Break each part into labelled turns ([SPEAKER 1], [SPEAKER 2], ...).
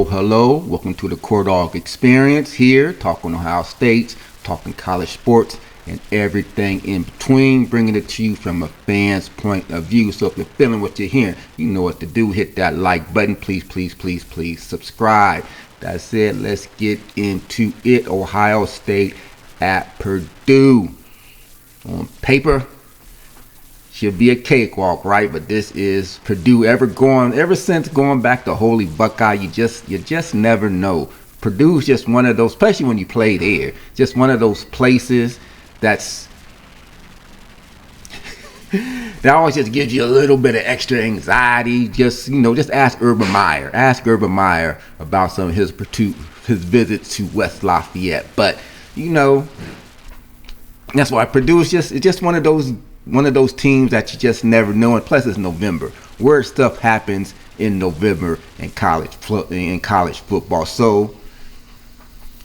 [SPEAKER 1] Hello. Welcome to the Core Dog Experience here, talking Ohio State, talking college sports, and everything in between, bringing it to you from a fan's point of view. So if you're feeling what you're hearing, you know what to do. Hit that like button. Please subscribe. That's it. Let's get into it. Ohio State at Purdue. On paper, should be a cakewalk, right? But this is Purdue. Ever since going back to Holy Buckeye, you just never know. Purdue's just one of those, especially when you play there, just one of those places that always just gives you a little bit of extra anxiety. Just ask Urban Meyer. Ask Urban Meyer about some of his visits to West Lafayette. But that's why Purdue is just one of those teams that you just never know. And plus, it's November. Weird stuff happens in November in college football. So,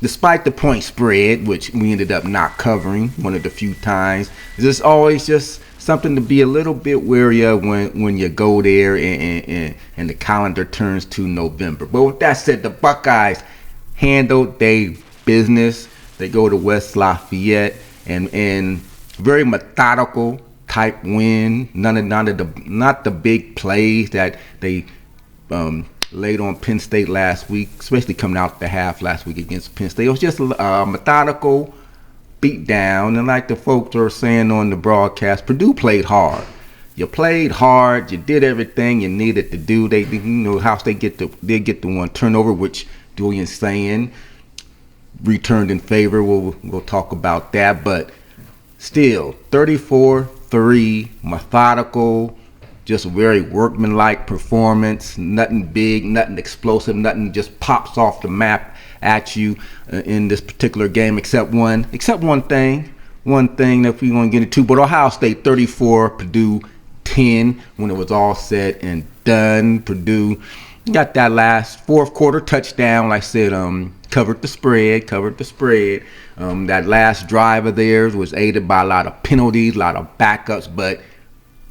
[SPEAKER 1] despite the point spread, which we ended up not covering one of the few times, there's always just something to be a little bit wary of when you go there and the calendar turns to November. But with that said, the Buckeyes handled their business. They go to West Lafayette and very methodical type win. Not the big plays that they laid on Penn State last week, especially coming out the half last week against Penn State. It was just a methodical beat down, and like the folks are saying on the broadcast, Purdue played hard. You played hard. You did everything you needed to do. They, Ohio State did get the one turnover, which Julian's saying returned in favor. We'll talk about that, but still 34-3, methodical, just a very workmanlike performance. Nothing big, nothing explosive, nothing just pops off the map at you in this particular game, except one thing that we want to get into. But Ohio State 34, Purdue 10 when it was all said and done. Purdue got that last fourth quarter touchdown, like I said, covered the spread. That last drive of theirs was aided by a lot of penalties, a lot of backups, but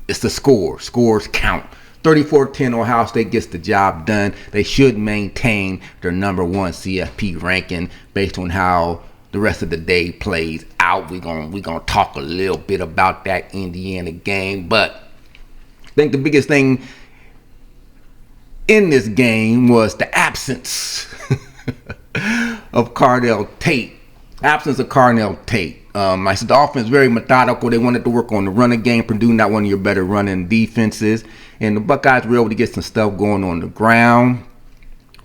[SPEAKER 1] it's the score. Scores count. 34-10, Ohio State gets the job done. They should maintain their number one CFP ranking based on how the rest of the day plays out. We're gonna talk a little bit about that Indiana game, but I think the biggest thing in this game was the absence of Carnell Tate. I said the offense is very methodical. They wanted to work on the running game. Purdue, not one of your better running defenses. And the Buckeyes were able to get some stuff going on the ground,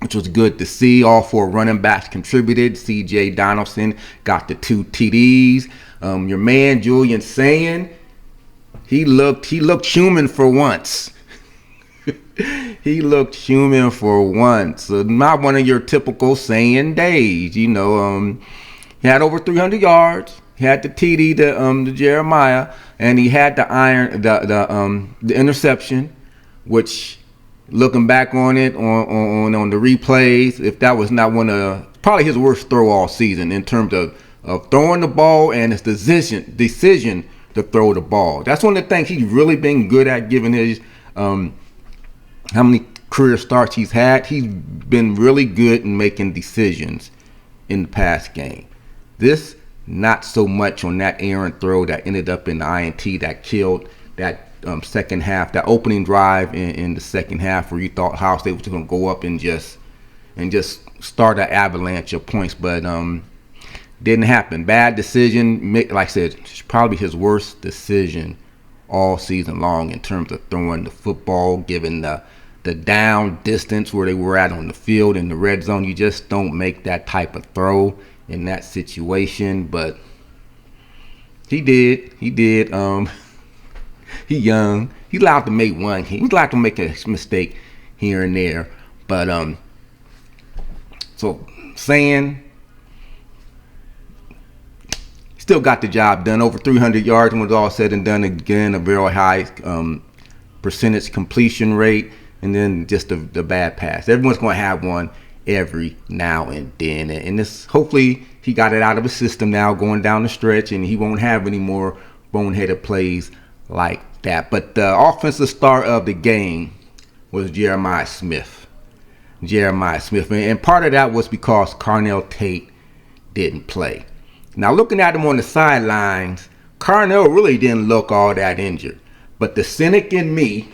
[SPEAKER 1] which was good to see. All four running backs contributed. C.J. Donaldson got the 2 TDs. Your man Julian saying he looked human for once. He looked human for once. So not one of your typical saying days. He had over 300 yards. He had the TD to Jeremiah, and he had the interception, which, looking back on it on the replays, if that was not probably his worst throw all season in terms of throwing the ball and his decision to throw the ball. That's one of the things he's really been good at, given his how many career starts he's had. He's been really good in making decisions in the past game. This, not so much on that errant throw that ended up in the INT that killed that second half, that opening drive in the second half, where you thought Ohio State was just going to go up and just start an avalanche of points, but didn't happen. Bad decision. Like I said, it's probably his worst decision all season long in terms of throwing the football, given the down distance where they were at on the field in the red zone. You just don't make that type of throw in that situation, but he did. He young. He's allowed to make one. He's allowed to make a mistake here and there. But so saying, still got the job done. Over 300 yards when it was all said and done. Again, a very high percentage completion rate, and then just the bad pass. Everyone's going to have one every now and then. And this, hopefully he got it out of his system now going down the stretch, and he won't have any more boneheaded plays like that. But the offensive star of the game was Jeremiah Smith. And part of that was because Carnell Tate didn't play. Now, looking at him on the sidelines, Carnell really didn't look all that injured. But the cynic in me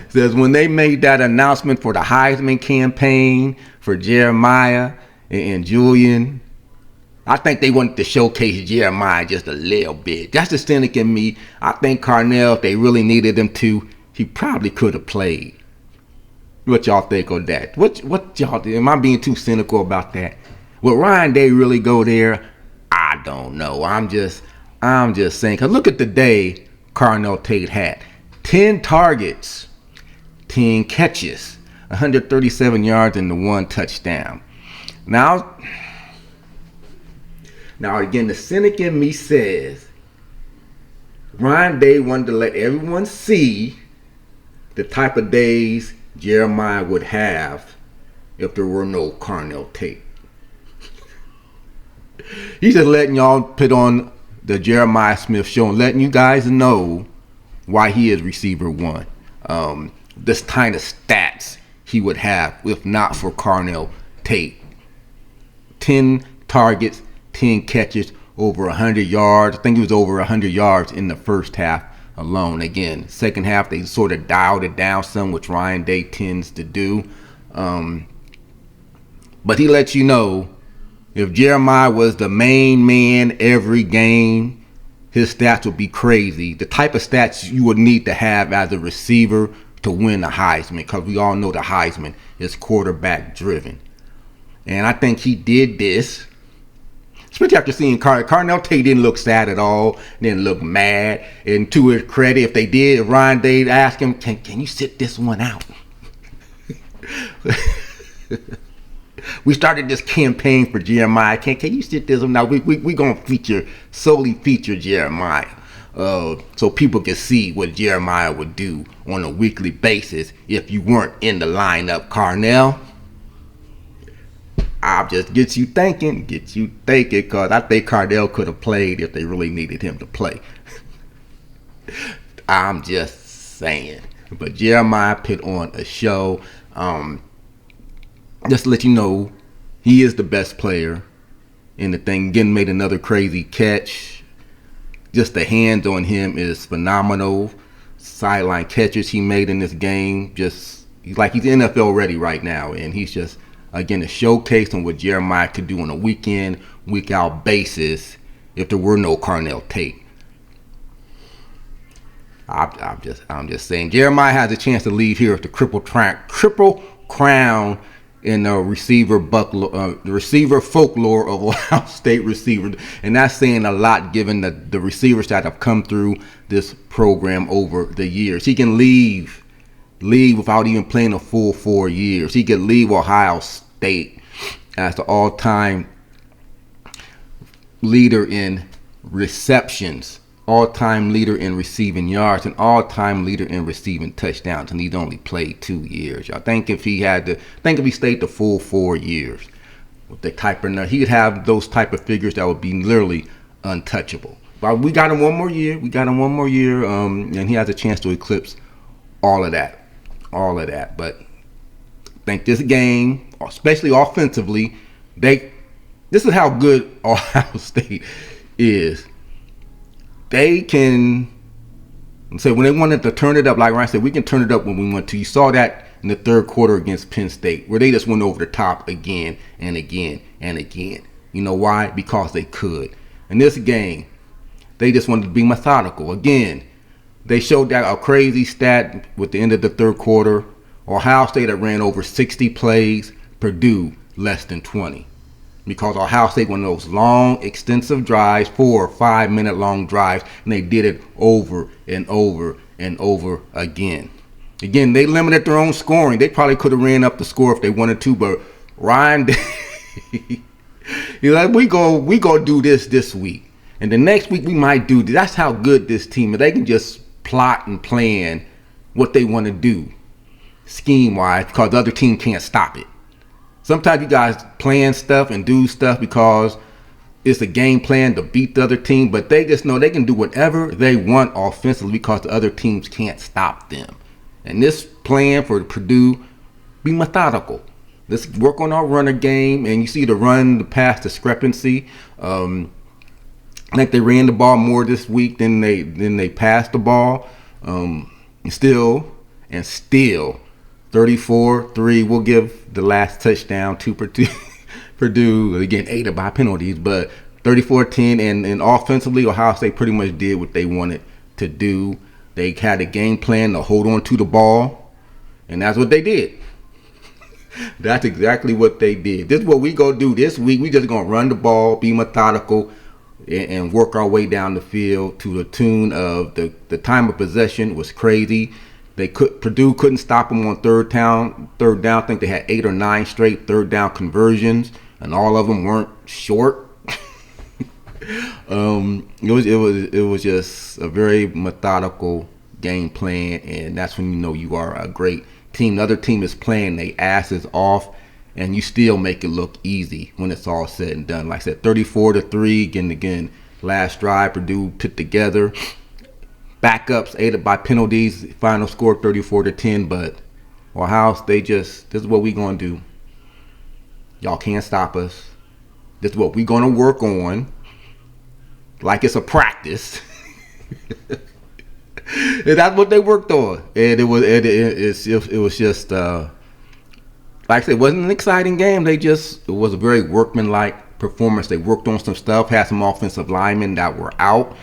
[SPEAKER 1] says when they made that announcement for the Heisman campaign for Jeremiah and Julian, I think they wanted to showcase Jeremiah just a little bit. That's the cynic in me. I think Carnell, if they really needed him to, he probably could have played. What y'all think of that? What y'all think? Am I being too cynical about that? Will Ryan Day really go there? I don't know. I'm just saying. Cause look at the day Carnell Tate had. 10 targets, 10 catches, 137 yards, and the 1 touchdown. Now again, the cynic in me says Ryan Day wanted to let everyone see the type of days Jeremiah would have if there were no Carnell Tate. He's just letting y'all put on the Jeremiah Smith show and letting you guys know why he is receiver 1. This kind of stats he would have if not for Carnell Tate. 10 targets, 10 catches, over 100 yards. I think it was over 100 yards in the first half alone. Again, second half they sort of dialed it down some, which Ryan Day tends to do. But he lets you know if Jeremiah was the main man every game, his stats would be crazy. The type of stats you would need to have as a receiver to win the Heisman, because we all know the Heisman is quarterback driven. And I think he did this, especially after seeing Carnell Tate didn't look sad at all, didn't look mad. And to his credit, if they did, Ryan Day asked him, can you sit this one out? We started this campaign for Jeremiah. Can you sit this one? Now we gonna solely feature Jeremiah, so people can see what Jeremiah would do on a weekly basis if you weren't in the lineup. Carnell, I'll just get you thinking, because I think Carnell could have played if they really needed him to play. I'm just saying. But Jeremiah put on a show. Just to let you know, he is the best player in the thing. Again, made another crazy catch. Just the hands on him is phenomenal. Sideline catches he made in this game, he's NFL ready right now. And he's just, again, a showcase on what Jeremiah could do on a week in, week out basis if there were no Carnell Tate. I'm just saying, Jeremiah has a chance to leave here with the triple crown in the receiver folklore of Ohio State receivers, and that's saying a lot given the receivers that have come through this program over the years. He can leave without even playing a full 4 years. He could leave Ohio State as the all-time leader in receptions, all-time leader in receiving yards, and all-time leader in receiving touchdowns, and he's only played 2 years. I think if he stayed the full 4 years, with the type of, he could have those type of figures that would be literally untouchable. But we got him one more year. And he has a chance to eclipse all of that. But I think this game, especially offensively, this is how good Ohio State is. They can say when they wanted to turn it up, like Ryan said, we can turn it up when we want to. You saw that in the third quarter against Penn State, where they just went over the top again and again and again. You know why? Because they could. In this game, they just wanted to be methodical. Again, they showed that a crazy stat with the end of the third quarter. Ohio State had ran over 60 plays, Purdue less than 20. Because Ohio State went those long, extensive drives, 4 or 5 minute long drives, and they did it over and over and over again. Again, they limited their own scoring. They probably could have ran up the score if they wanted to, but Ryan, he's like, we go do this week, and the next week we might do this. That's how good this team is. They can just plot and plan what they want to do. scheme-wise, because the other team can't stop it. Sometimes you guys plan stuff and do stuff because it's a game plan to beat the other team, but they just know they can do whatever they want offensively because the other teams can't stop them. And this plan for Purdue, be methodical. Let's work on our runner game, and you see the run, the pass discrepancy. I think they ran the ball more this week than they passed the ball. And still, 34-3. We'll give the last touchdown to Purdue. Purdue, again, aided by penalties, but 34-10. And offensively, Ohio State pretty much did what they wanted to do. They had a game plan to hold on to the ball, and that's what they did. That's exactly what they did. This is what we go do this week. We just gonna run the ball, be methodical, and work our way down the field to the tune of the time of possession was crazy. Purdue couldn't stop them on third down. I think they had 8 or 9 straight third down conversions, and all of them weren't short. It was just a very methodical game plan, and that's when you know you are a great team. The other team is playing their asses off, and you still make it look easy when it's all said and done. Like I said, 34-3. Again, last drive Purdue put together. Backups aided by penalties. Final score 34-10. But Ohio State this is what we gonna do. Y'all can't stop us. This is what we gonna work on. Like it's a practice. And that's what they worked on, and it was just like I said, it wasn't an exciting game. It was a very workmanlike performance. They worked on some stuff, had some offensive linemen that were out,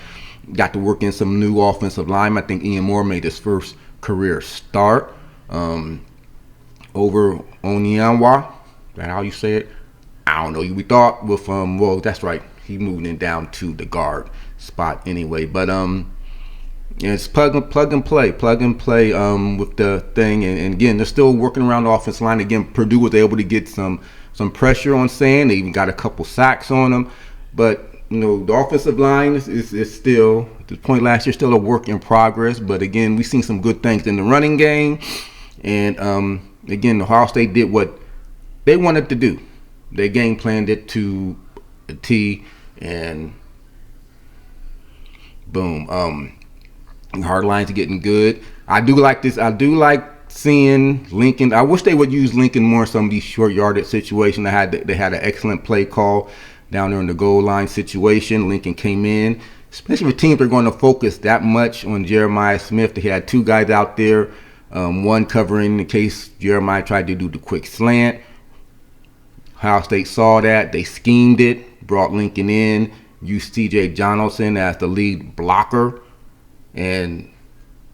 [SPEAKER 1] got to work in some new offensive linemen. I think Ian Moore made his first career start over Onyanwa. Is that how you say it? I don't know. We thought with well, that's right. He moved in down to the guard spot anyway, but it's plug and play with the thing, and again, they're still working around the offensive line. Again, Purdue was able to get some pressure on Sand. They even got a couple sacks on them, but the offensive line is still, at this point last year, still a work in progress. But again, we've seen some good things in the running game, and again, Ohio State did what they wanted to do. They game planned it to a T, and boom. Hard lines are getting good. I do like this. I do like seeing Lincoln. I wish they would use Lincoln more in some of these short yardage situations. They had an excellent play call down there in the goal line situation. Lincoln came in, especially if teams are going to focus that much on Jeremiah Smith. They had 2 guys out there, one covering in case Jeremiah tried to do the quick slant. Ohio State saw that. They schemed it, brought Lincoln in, used C.J. Jonathan as the lead blocker. And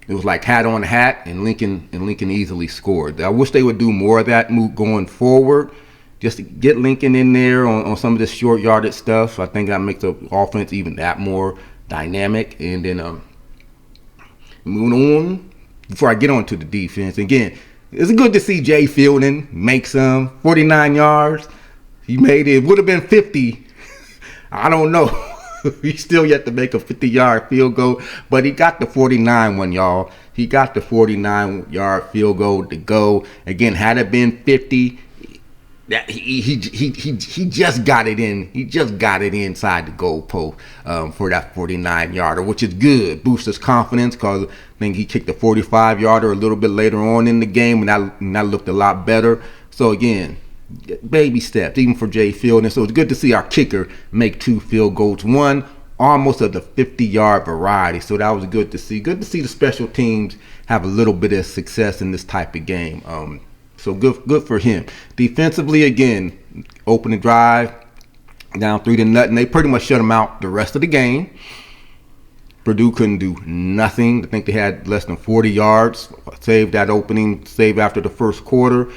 [SPEAKER 1] it was like hat on hat, and Lincoln easily scored. I wish they would do more of that move going forward, just to get Lincoln in there on some of this short yardage stuff. I think that makes the offense even that more dynamic. And then moving on, before I get on to the defense, again, it's good to see Jay Fielding make some 49 yards. He made it. Would have been 50. I don't know. He's still yet to make a 50-yard field goal, but he got the 49 one, y'all. He got the 49-yard field goal to go. Again, had it been 50, that he just got it in. He just got it inside the goalpost for that 49-yarder, which is good. Boosts his confidence because I think he kicked the 45-yarder a little bit later on in the game, and that looked a lot better. So again, baby steps, even for Jay Fielding. So it's good to see our kicker make 2 field goals, one almost of the 50-yard variety. So that was good to see. Good to see the special teams have a little bit of success in this type of game. So good for him. Defensively, again, opening drive, down 3-0. They pretty much shut them out the rest of the game. Purdue couldn't do nothing. I think they had less than 40 yards. Saved that opening, saved after the first quarter.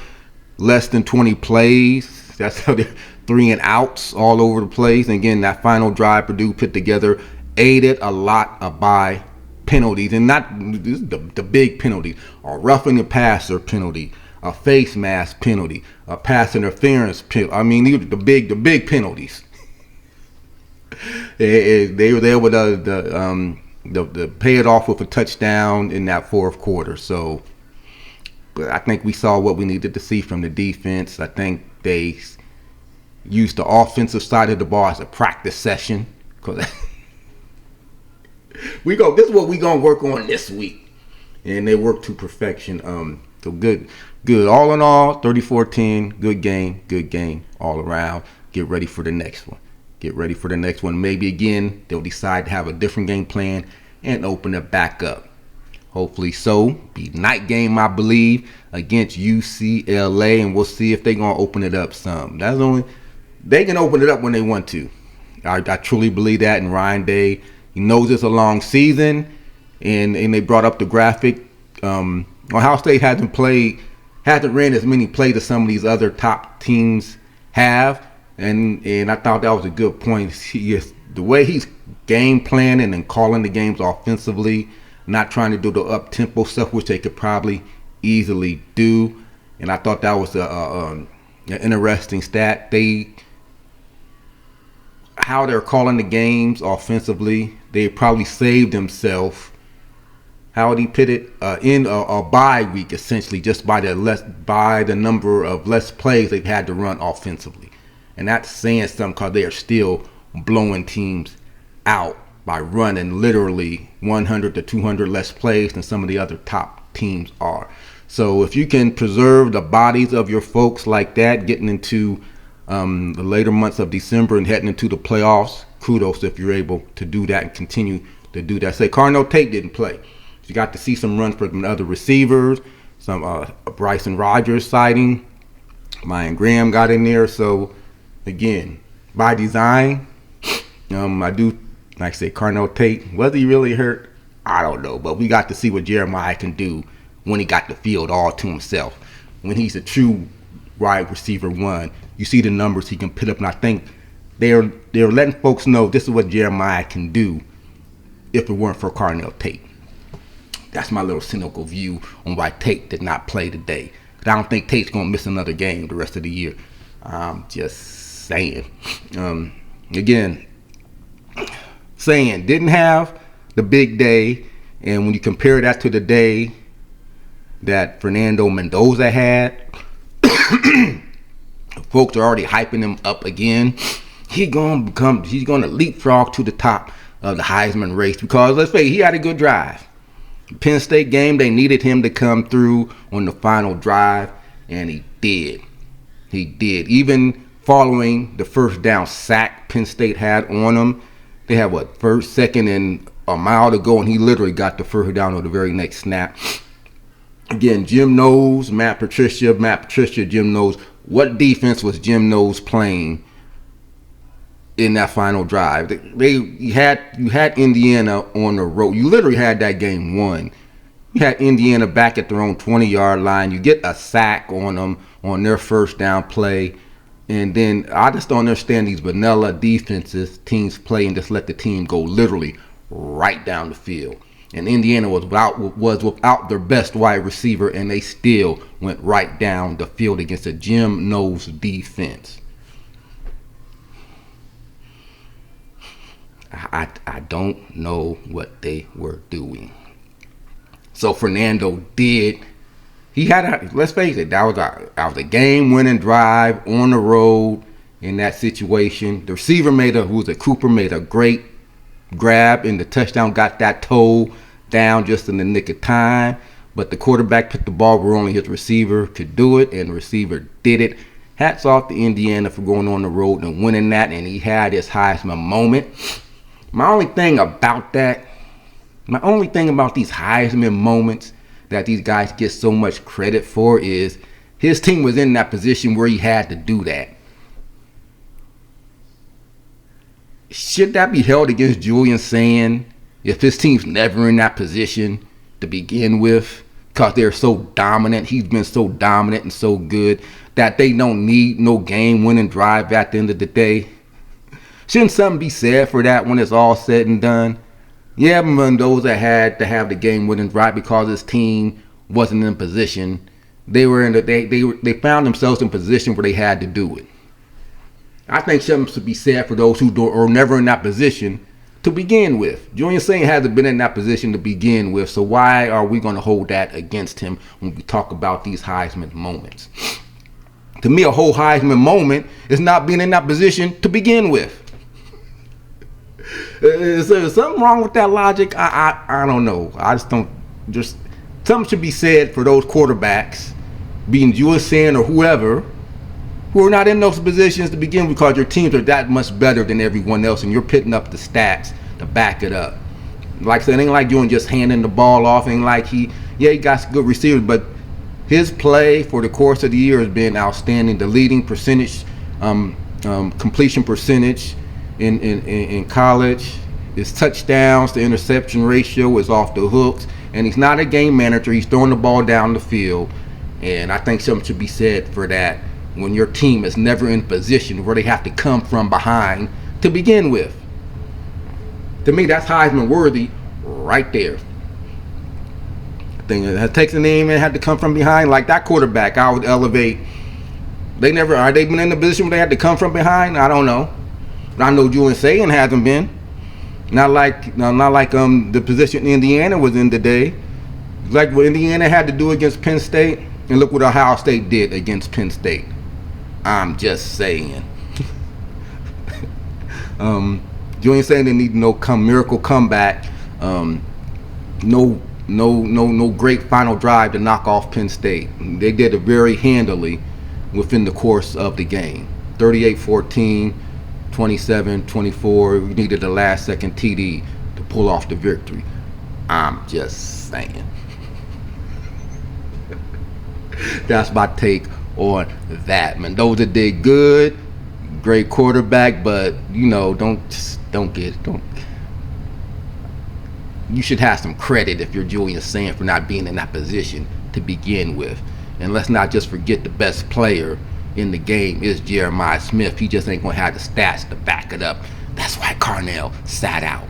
[SPEAKER 1] Less than 20 plays. That's how they're 3 and outs all over the place. And again, that final drive Purdue put together aided a lot by penalties, and not the big penalty, a roughing the passer penalty, a face mask penalty, a pass interference penalty. I mean, these are the big penalties. They were able to pay it off with a touchdown in that fourth quarter. So But I think we saw what we needed to see from the defense. I think they used the offensive side of the ball as a practice session. Cause this is what we gonna work on this week. And they worked to perfection. So good. All in all, 34-10, good game all around. Get ready for the next one. Maybe again, they'll decide to have a different game plan and open it back up. Hopefully so. Be night game, I believe, against UCLA, and we'll see if they're going to open it up some. They can open it up when they want to. I truly believe that, and Ryan Day, he knows it's a long season, and they brought up the graphic. Ohio State hasn't ran as many plays as some of these other top teams have, and I thought that was a good point. The way he's game planning and calling the games offensively, not trying to do the up-tempo stuff, which they could probably easily do. And I thought that was an interesting stat. How they're calling the games offensively, they probably saved themselves, how would he put it, in a bye week, essentially, just by the number of less plays they've had to run offensively. And that's saying something, because they are still blowing teams out by running literally 100 to 200 less plays than some of the other top teams are. So if you can preserve the bodies of your folks like that, getting into the later months of December and heading into the playoffs, kudos if you're able to do that and continue to do that. Say Carnell Tate didn't play. You got to see some runs from other receivers, some Bryson Rogers sighting. Ryan Graham got in there. So again, by design, I do. Like I say, Carnell Tate, whether he really hurt, I don't know. But we got to see what Jeremiah can do when he got the field all to himself. When he's a true wide receiver one, you see the numbers he can put up. And I think they're letting folks know this is what Jeremiah can do if it weren't for Carnell Tate. That's my little cynical view on why Tate did not play today. I don't think Tate's going to miss another game the rest of the year. I'm just saying. Again, saying didn't have the big day, and when you compare that to the day that Fernando Mendoza had, folks are already hyping him up again. He's going to leapfrog to the top of the Heisman race, because let's face it, he had a good drive. Penn State game, they needed him to come through on the final drive, and he did. Even following the first down sack Penn State had on him, they had first, second, and a mile to go, and he literally got the first down on the very next snap. Again, Jim Knowles, Matt Patricia, Jim Knowles. What defense was Jim Knowles playing in that final drive? You had Indiana on the road. You literally had that game won. You had Indiana back at their own 20-yard line. You get a sack on them on their first down play. And then I just don't understand these vanilla defenses teams play and just let the team go literally right down the field. And Indiana was without their best wide receiver, and they still went right down the field against a Jim Knowles defense. I don't know what they were doing. So Fernando did. He had let's face it, that was a game-winning drive on the road in that situation. The receiver Cooper made a great grab in the touchdown, got that toe down just in the nick of time. But the quarterback put the ball where only his receiver could do it, and the receiver did it. Hats off to Indiana for going on the road and winning that, and he had his Heisman moment. My only thing about these Heisman moments that these guys get so much credit for is his team was in that position where he had to do that. Should that be held against Julian Sand if his team's never in that position to begin with, because they're so dominant? He's been so dominant and so good that they don't need no game-winning drive at the end of the day. Shouldn't something be said for that when it's all said and done? Yeah, Mendoza had to have the game-winning drive because his team wasn't in position. They found themselves in position where they had to do it. I think something should be said for those who are never in that position to begin with. Julian Saint hasn't been in that position to begin with, so why are we going to hold that against him when we talk about these Heisman moments? To me, a whole Heisman moment is not being in that position to begin with. Is there something wrong with that logic? I don't know. I just don't. Just something should be said for those quarterbacks, being Julian Saint or whoever, who are not in those positions to begin with, because your teams are that much better than everyone else, and you're putting up the stats to back it up. Like I said, it ain't like Julian just handing the ball off. Ain't like he got some good receivers, but his play for the course of the year has been outstanding. The leading percentage, completion percentage in college, his touchdowns to interception ratio is off the hooks, and he's not a game manager. He's throwing the ball down the field, and I think something should be said for that when your team is never in position where they have to come from behind to begin with. To me, that's Heisman worthy right there. I think it takes a name and had to come from behind. Like that quarterback, I would elevate. They been in the position where they had to come from behind? I don't know. I know Julian Saint hasn't been. Not like the position Indiana was in today. Like what Indiana had to do against Penn State, and look what Ohio State did against Penn State. I'm just saying. Julian Saint didn't need no miracle comeback. No great final drive to knock off Penn State. They did it very handily within the course of the game. 38-14, 27-24. We needed a last-second TD to pull off the victory. I'm just saying. That's my take on that. Mendoza did good, great quarterback, but you should have some credit if you're Julian Saint for not being in that position to begin with. And let's not just forget the best player in the game is Jeremiah Smith. He just ain't gonna have the stats to back it up. That's why Carnell sat out.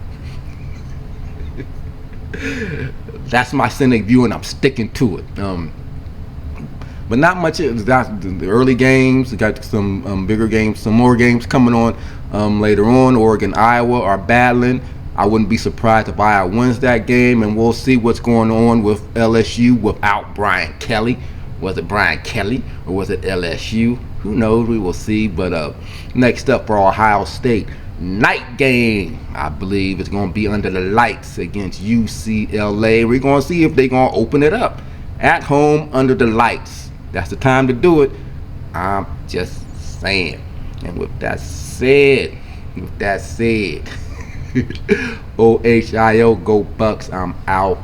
[SPEAKER 1] That's my cynic view, and I'm sticking to it. But not much. The early games, we got some bigger games, some more games coming on later on. Oregon, Iowa are battling. I wouldn't be surprised if Iowa wins that game, and we'll see what's going on with LSU without Brian Kelly. Was it Brian Kelly or was it LSU? Who knows? We will see. But next up for Ohio State, night game, I believe, is going to be under the lights against UCLA. We're going to see if they're going to open it up at home under the lights. That's the time to do it. I'm just saying. And with that said, OHIO, go Bucks. I'm out.